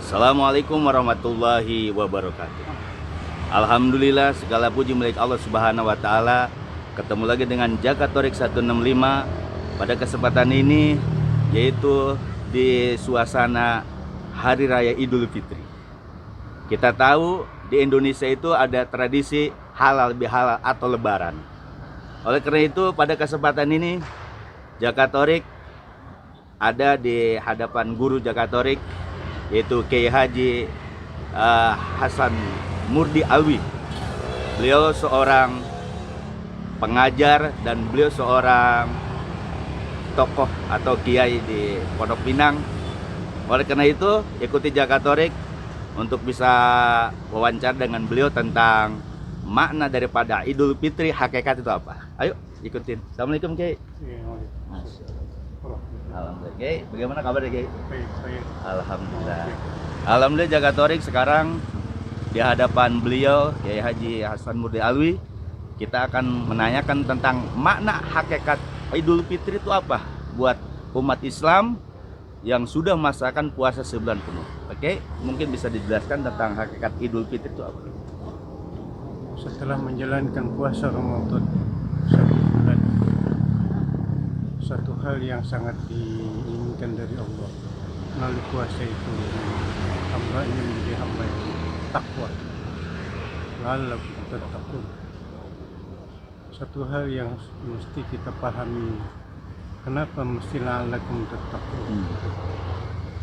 Assalamualaikum warahmatullahi wabarakatuh. Alhamdulillah, segala puji milik Allah Subhanahu wa taala. Ketemu lagi dengan Jakatorik 165 pada kesempatan ini, yaitu di suasana Hari Raya Idul Fitri. Kita tahu di Indonesia itu ada tradisi halal bihalal atau lebaran. Oleh karena itu, pada kesempatan ini Jakatorik ada di hadapan guru Jakatorik, yaitu Kiai Haji Hasan Murdi Alwi. Beliau seorang pengajar dan beliau seorang tokoh atau kiai di Pondok Pinang. Oleh karena itu, ikuti Jakatorik untuk bisa wawancara dengan beliau tentang makna daripada Idul Fitri, hakikat itu apa. Ayo ikutin. Assalamualaikum Kiai. Alhamdulillah. Kiai, bagaimana kabarnya Kiai? Baik, saya. Alhamdulillah. Alhamdulillah, Jakatorik sekarang di hadapan beliau Kiai Haji Hasan Murdi Alwi. Kita akan menanyakan tentang makna hakikat Idul Fitri itu apa buat umat Islam yang sudah merasakan puasa sebulan penuh. Oke, mungkin bisa dijelaskan tentang hakikat Idul Fitri itu apa? Setelah menjalankan puasa Ramadan 1 bulan, satu hal yang sangat diinginkan dari Allah melalui puasa itu, hamba ini menjadi hamba yang takwa, la'allakum tattaqun. Satu hal yang mesti kita pahami, kenapa mesti la'allakum tattaqun?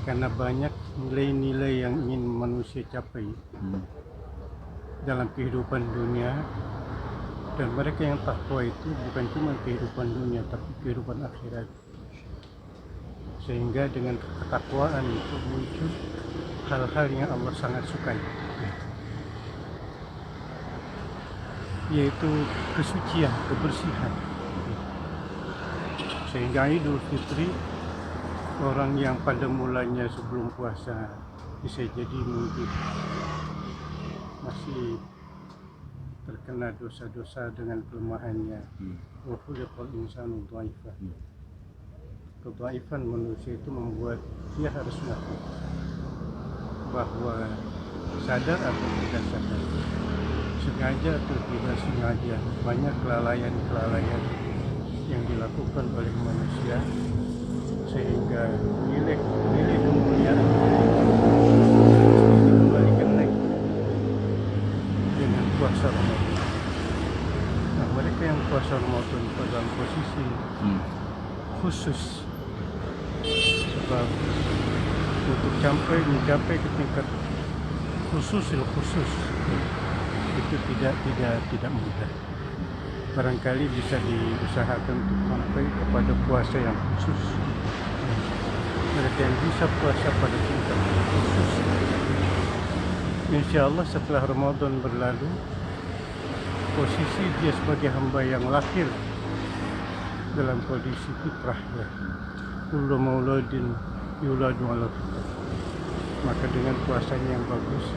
Karena banyak nilai-nilai yang ingin manusia capai dalam kehidupan dunia, dan mereka yang takwa itu bukan cuma kehidupan dunia tapi kehidupan akhirat. Sehingga dengan ketakwaan itu muncul hal-hal yang Allah sangat sukai, yaitu kesucian, kebersihan. Sehingga Idul Fitri, orang yang pada mulanya sebelum puasa bisa jadi mungkin masih terkena dosa-dosa dengan kelemahannya. Wa khuliqal insanu dha'ifa. Kedhaifan manusia itu membuat dia harus ngaku bahwa sadar atau tidak sadar, sengaja atau tidak sengaja, banyak kelalaian yang dilakukan oleh manusia, sehingga nilai kemuliaan dikembalikan lagi dengan puasa Ramadan. Nah, mereka yang puasa Ramadan dalam posisi khusus, sebab untuk mencapai ke tingkat khusus itu tidak mudah. Barangkali bisa diusahakan untuk sampai kepada puasa yang khusus. Mereka yang bisa puasa pada tingkat khusus, insya Allah setelah Ramadan berlalu, posisi dia sebagai hamba yang lahir dalam kondisi fitrah, ya. Kullu mauludin yuladu ala fitrah. Maka dengan puasanya yang bagus,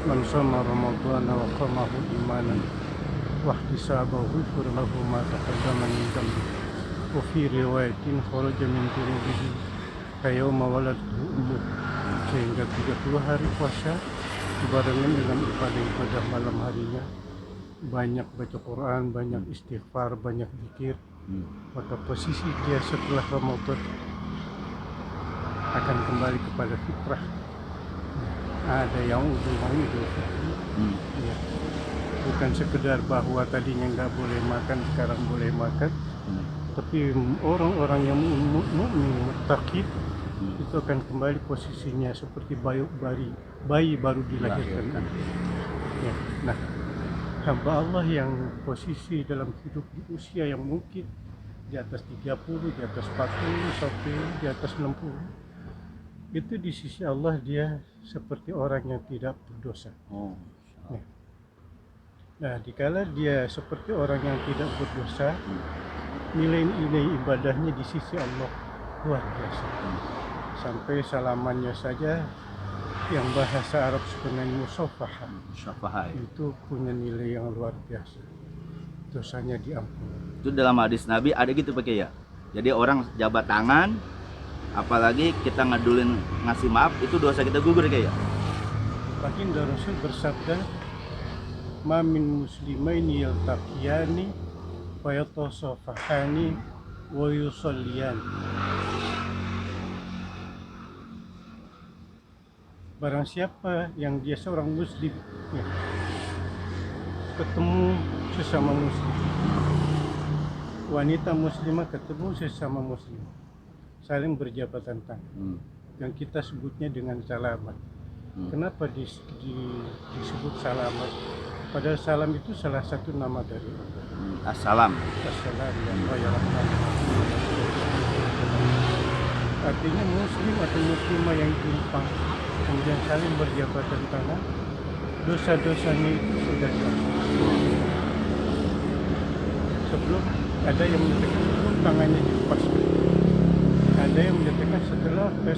man shoma ramadhana wa qamahu imanan wa ihtisabahu ghufira lahu ma taqaddama min dhanbi wa fi riwayatin kharaja min dhunubihi kayawma waladtu ummuh. Sehingga 30 hari puasa dibarengan dengan ibadah malam harinya, banyak baca Quran, banyak istighfar, banyak zikir, maka posisi dia setelah Ramadan akan kembali kepada fitrah. Ada yang Idul Fitri, ya. Bukan sekedar bahwa tadinya nggak boleh makan, sekarang boleh makan, tapi orang-orang yang mukmin, muttaqin, itu akan kembali posisinya seperti bayi baru dilahirkan. Ya. Nah, hamba Allah yang posisi dalam hidup di usia yang mungkin di atas 30, di atas 40, sampai di atas 60, itu di sisi Allah dia seperti orang yang tidak berdosa. Ya. Nah, dikala dia seperti orang yang tidak berdosa, nilai-nilai ibadahnya di sisi Allah luar biasa. Sampai salamannya saja yang bahasa Arab sebenarnya musyafahah, itu punya nilai yang luar biasa. Dosanya diampuni. Itu dalam hadis Nabi ada gitu pakai ya. Jadi orang jabat tangan, Apalagi kita ngadulin ngasih maaf itu dosa kita gugur kayak ya. Baginda Rasul bersabda, "Ma min muslimaini yaltaqiyani wa yatasafahani wa yusalliyan." Barang siapa yang dia seorang muslim ya, ketemu sesama muslim, wanita muslimah ketemu sesama muslim, saling berjabatan tangan, yang kita sebutnya dengan salaman. Kenapa disebut salaman? Padahal salam itu salah satu nama dari Allah. Assalam. Assalam ya artinya muslim atau muslimah yang jumpa kemudian saling berjabatan tangan, dosa-dosanya itu sudah dihapus. Sebelum ada yang menyatakan sebelum tangannya dilepaskan, ada yang menyatakan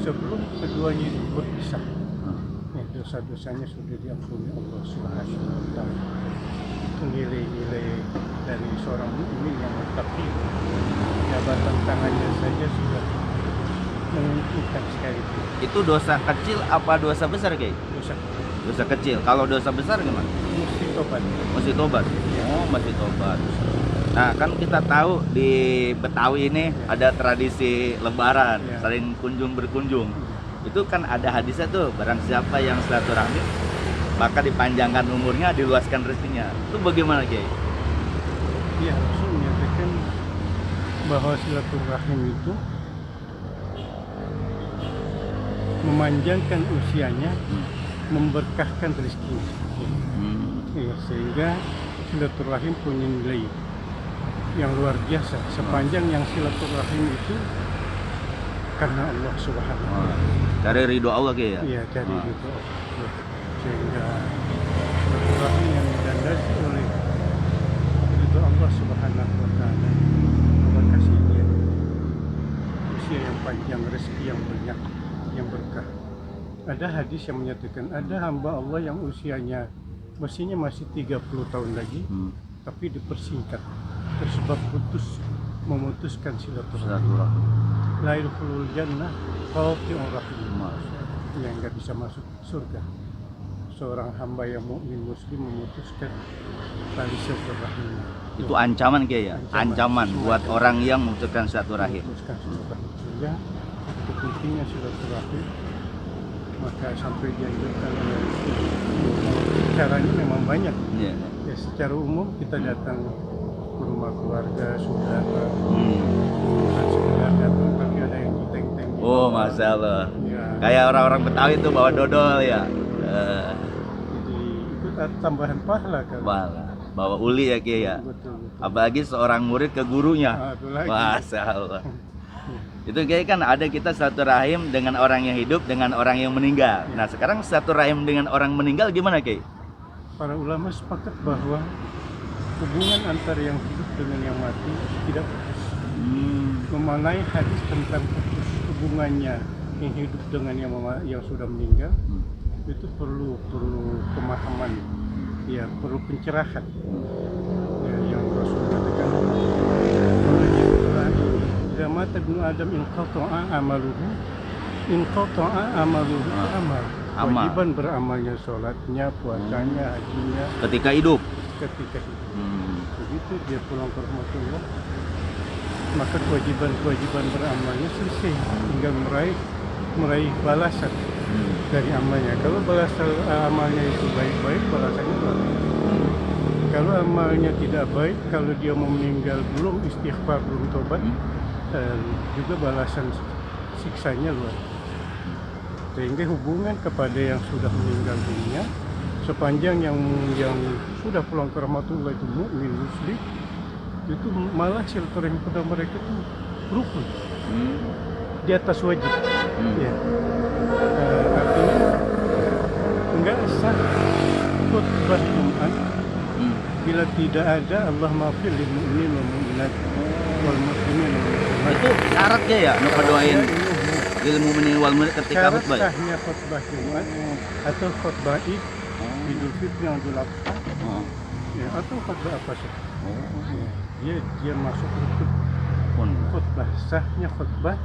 sebelum keduanya itu berpisah, dosa-dosanya sudah diampuni Allah Subhanahu wa Ta'ala. Itu nilai-nilai dari seorang mukmin yang muttaqi. Jabatan tangannya saja sudah menguntungkan sekali. Itu dosa kecil apa dosa besar kayak? Dosa Dosa kecil. Kalau dosa besar gimana? mesti tobat. Masih tobat. Oh, masih tobat. Nah, kan kita tahu di Betawi ini ada tradisi lebaran, saling kunjung berkunjung. Itu kan ada hadisnya tuh, barang siapa yang silaturahmi maka dipanjangkan umurnya, diluaskan rezekinya. Itu bagaimana, Kiai? Iya, Rasul menyatakan bahwa silaturahim itu memanjangkan usianya, memberkahkan rezekinya. Ya, sehingga silaturahim punya nilai yang luar biasa. Sepanjang yang silaturahim itu karena Allah Subhanahu wa Ta'ala. Cari ridho Allah kayak ya? Iya, cari ridho Allah. Sehingga silaturahim yang dilandasi oleh ridho Allah Subhanahu wa Ta'ala, Allah kasih dia usia yang panjang, rezeki yang banyak, yang berkah. Ada hadis yang menyatakan ada hamba Allah yang usianya mestinya masih 30 tahun lagi, tapi dipersingkat tersebab memutuskan silaturahim. La yadkhulul jannah qati'ur rahim, yang nggak bisa masuk surga. Seorang hamba yang mukmin muslim memutuskan tali silaturahim. Itu ancaman kayak ya? Ancaman buat orang yang memutuskan silaturahim. Memutuskan silaturahim. Sehingga itu pentingnya silaturahim, maka sampai dianjurkan oleh caranya memang banyak. Ya, secara umum kita datang ke rumah keluarga, saudara, bukan sekedar datang tapi ada yang diteng-teng. Oh, masya Allah. Ya. Kayak orang-orang Betawi itu bawa dodol ya. Jadi itu tambahan pahala kan. Bawa uli ya Kiai ya. Betul. Apalagi seorang murid ke gurunya. Masya Allah. Itu Kiai kan ada kita silaturahim dengan orang yang hidup, dengan orang yang meninggal. Nah sekarang silaturahim dengan orang meninggal gimana Kiai? Para ulama sepakat bahwa hubungan antara yang hidup dengan yang mati tidak putus. Memanai hadis tentang putus hubungannya yang hidup dengan yang sudah meninggal, itu perlu pemahaman, ya perlu pencerahan. Ya, yang Rasul katakan, "Jika mata ibnu Adam inqata'a amaluhu amal." Kewajiban beramalnya, sholatnya, puasanya, hajinya. Ketika hidup. Begitu dia pulang ke rahmatullah, maka kewajiban beramalnya selesai, tinggal meraih balasan dari amalnya. Kalau balasan amalnya itu baik-baik, balasannya baik. Kalau amalnya tidak baik, kalau dia mau meninggal belum istighfar, belum tobat, juga balasan siksanya luar. Sehingga hubungan kepada yang sudah meninggal dunia, sepanjang yang sudah pulang ke rahmatullah itu mukmin muslim, itu malah silaturahim kepada mereka itu rukun di atas wajib. Ya. Artinya enggak sah khutbah Jumat bila tidak ada Allah maafil lil mu'minin wal mu'minat wal muslimin wal muslimat. Itu syaratnya ya nu doain lil mu'minin wal mu'minat ketika khutbah. Syarat sahnya khutbah Jumat atau khutbah Id, Idul Fitri yang Idul Adha, ya, atau khutbah apa sih? Dia masuk rukun khutbah. Sahnya khutbah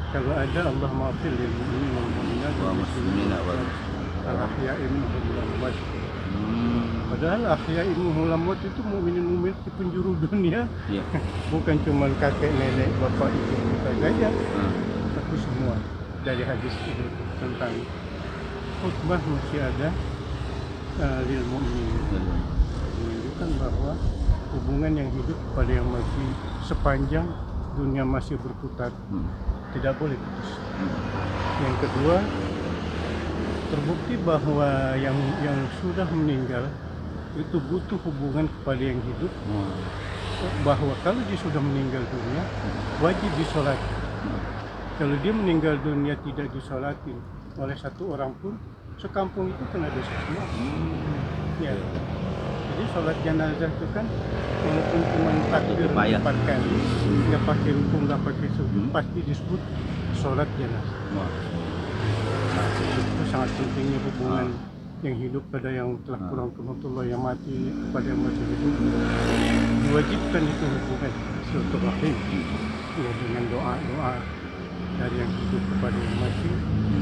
Kalau ada Allah maafil lil mu'minin wal mu'minat Wa muslimina wal al-ahya'i minhum wal amwat. Padahal ahya'i minhum wal amwat itu mukminin di penjuru dunia, Iya. bukan cuma kakek nenek bapak ibu kita saja, Hmm. tapi semua. Dari hadis itu tentang khutbah masih ada lil mu'minin, menunjukkan bahwa hubungan yang hidup pada yang masih sepanjang dunia masih berputar tidak boleh putus. Yang kedua, terbukti bahwa yang sudah meninggal itu butuh hubungan kepada yang hidup, bahwa kalau dia sudah meninggal dunia wajib disolat. Kalau dia meninggal dunia tidak disolatin oleh satu orang pun, sekampung itu kena dosa semua. Ya. Jadi sholat jenazah itu kan walaupun cuma takbir Payah. 4 kali, nggak pakai rukun, nggak pakai sujud, pasti disebut sholat jenazah. Itu sangat pentingnya hubungan yang hidup pada yang telah pulang ke mautullah, yang mati kepada yang masih hidup. Diwajibkan itu hubungan silaturahim, ya, dengan doa-doa dari yang hidup kepada yang mati.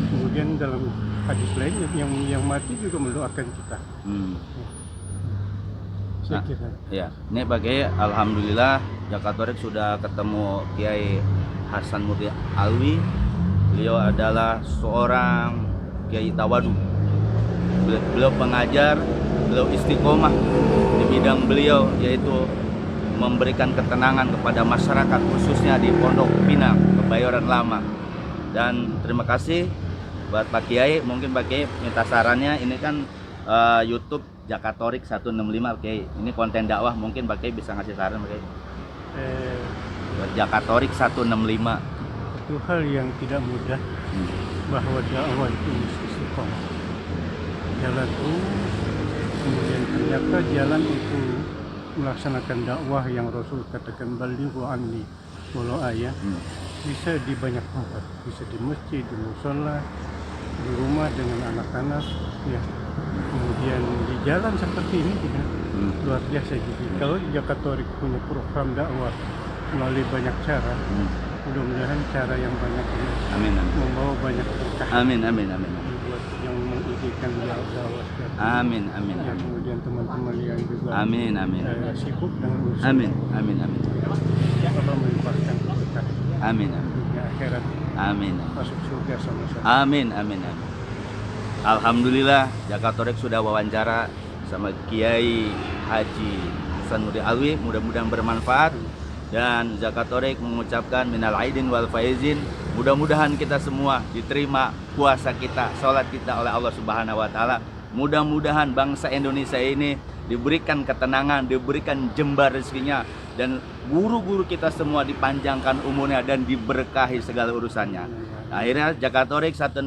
Kemudian dalam hadis lain yang mati juga mendoakan kita. Saya kira. Ya, ini bagi alhamdulillah Jakatorek sudah ketemu Kiai Hasan Murti Alwi. Beliau adalah seorang Kiai Tawadu. Beliau pengajar, beliau istiqomah di bidang beliau, yaitu memberikan ketenangan kepada masyarakat khususnya di Pondok Pinang, Kebayoran Lama. Dan terima kasih buat Pak Kiai. Mungkin Pak Kiai minta sarannya, ini kan YouTube Jakatorik 165, Pak Kiai. Ini konten dakwah, mungkin Pak Kiai bisa ngasih saran, Pak Kiai. Buat Jakatorik 165. Itu hal yang tidak mudah, bahwa dakwah itu mesti istiqomah. Jalan terus, kemudian ternyata jalan itu melaksanakan dakwah yang Rasul katakan balighu anni walau ayat, bisa di banyak tempat, bisa di masjid, di musola, di rumah dengan anak-anak, ya. Kemudian di jalan seperti ini juga luar biasa. Jadi kalau Jakatorik punya program dakwah melalui banyak cara, mudah-mudahan cara yang banyak ini Amin, amin. membawa banyak berkah. Amin, amin, amin. Buat yang mengizinkan dakwah seperti ini. Amin, amin, Ya, amin. kemudian teman-teman yang juga Amin, amin. sibuk dengan urusan. Amin, amin, amin. Allah melimpahkan berkah Amin, amin. dunia akhirat, Amin. masuk surga sama-sama. Amin, amin, amin. Alhamdulillah Jakatorek sudah wawancara sama Kiai Haji Hasan Murti Alwi, mudah-mudahan bermanfaat. Dan Jakatorek mengucapkan minal aidin wal faizin, mudah-mudahan kita semua diterima puasa kita, sholat kita oleh Allah Subhanahu wa Ta'ala. Mudah-mudahan bangsa Indonesia ini diberikan ketenangan, diberikan jembar rezekinya, dan guru-guru kita semua dipanjangkan umurnya dan diberkahi segala urusannya. Akhirnya Jakatorik 165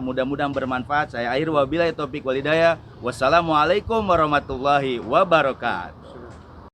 mudah-mudahan bermanfaat. Saya akhir wabillahi taufik wal hidayah. Wassalamualaikum warahmatullahi wabarakatuh.